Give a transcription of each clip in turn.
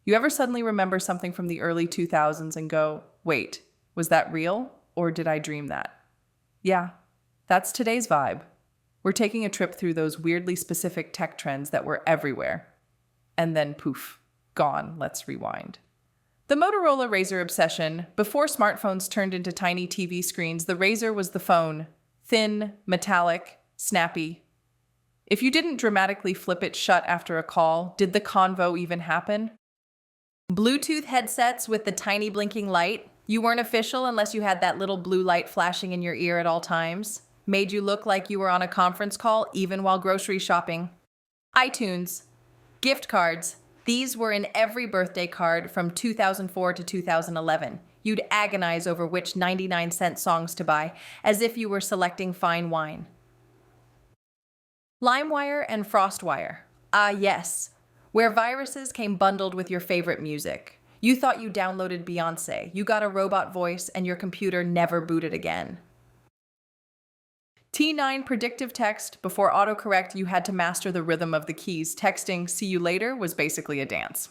You ever suddenly remember something from the early 2000s and go, wait, was that real? Or did I dream that? Yeah, that's today's vibe. We're taking a trip through those weirdly specific tech trends that were everywhere. And then poof, gone. Let's rewind. The Motorola Razr obsession. Before smartphones turned into tiny TV screens, the Razr was the phone. Thin, metallic, snappy. If you didn't dramatically flip it shut after a call, did the convo even happen? Bluetooth headsets with the tiny blinking light. You weren't official unless you had that little blue light flashing in your ear at all times. Made you look like you were on a conference call even while grocery shopping. iTunes. Gift cards. These were in every birthday card from 2004 to 2011. You'd agonize over which 99-cent songs to buy, as if you were selecting fine wine. LimeWire and FrostWire. Ah, yes. Where viruses came bundled with your favorite music. You thought you downloaded Beyoncé, you got a robot voice, and your computer never booted again. T9 predictive text. Before autocorrect, you had to master the rhythm of the keys. Texting "see you later" was basically a dance.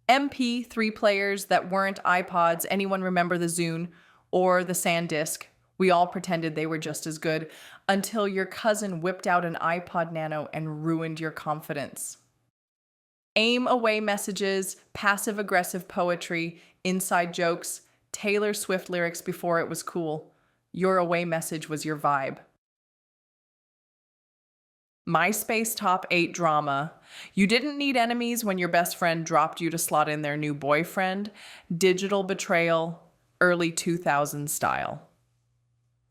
MP3 players that weren't iPods. Anyone remember the Zune or the SanDisk? We all pretended they were just as good until your cousin whipped out an iPod Nano and ruined your confidence. Aim away messages, passive-aggressive poetry, inside jokes, Taylor Swift lyrics before it was cool. Your away message was your vibe. MySpace Top 8 drama. You didn't need enemies when your best friend dropped you to slot in their new boyfriend. Digital betrayal, early 2000s style.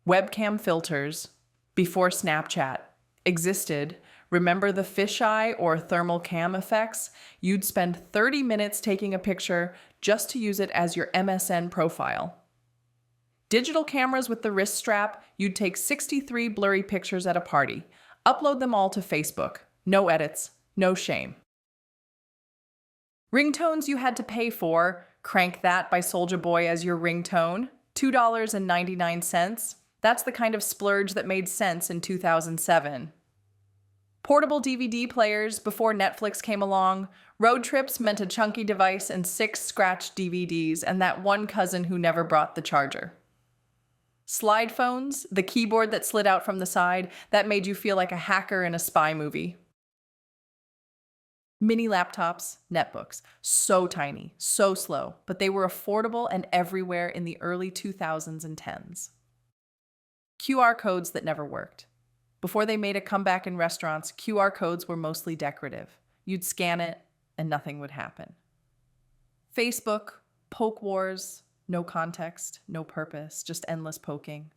Webcam filters, before Snapchat, existed. Remember the fisheye or thermal cam effects? You'd spend 30 minutes taking a picture just to use it as your MSN profile. Digital cameras with the wrist strap. You'd take 63 blurry pictures at a party. Upload them all to Facebook. No edits, no shame. Ringtones you had to pay for. Crank That by Soulja Boy as your ringtone. $2.99. That's the kind of splurge that made sense in 2007. Portable DVD players before Netflix came along. Road trips meant a chunky device and 6 scratched DVDs and that one cousin who never brought the charger. Slide phones, the keyboard that slid out from the side, that made you feel like a hacker in a spy movie. Mini laptops, netbooks, so tiny, so slow, but they were affordable and everywhere in the early 2000s and 10s. QR codes that never worked. Before they made a comeback in restaurants, QR codes were mostly decorative. You'd scan it and nothing would happen. Facebook, poke wars, no context, no purpose, just endless poking.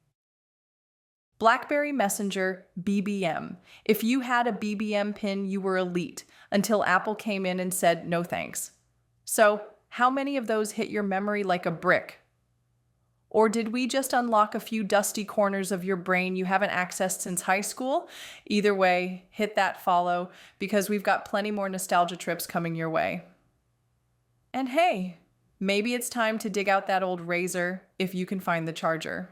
BlackBerry Messenger, BBM. If you had a BBM pin, you were elite, until Apple came in and said no thanks. So, how many of those hit your memory like a brick? Or did we just unlock a few dusty corners of your brain you haven't accessed since high school? Either way, hit that follow, because we've got plenty more nostalgia trips coming your way. And hey, maybe it's time to dig out that old Razr if you can find the charger.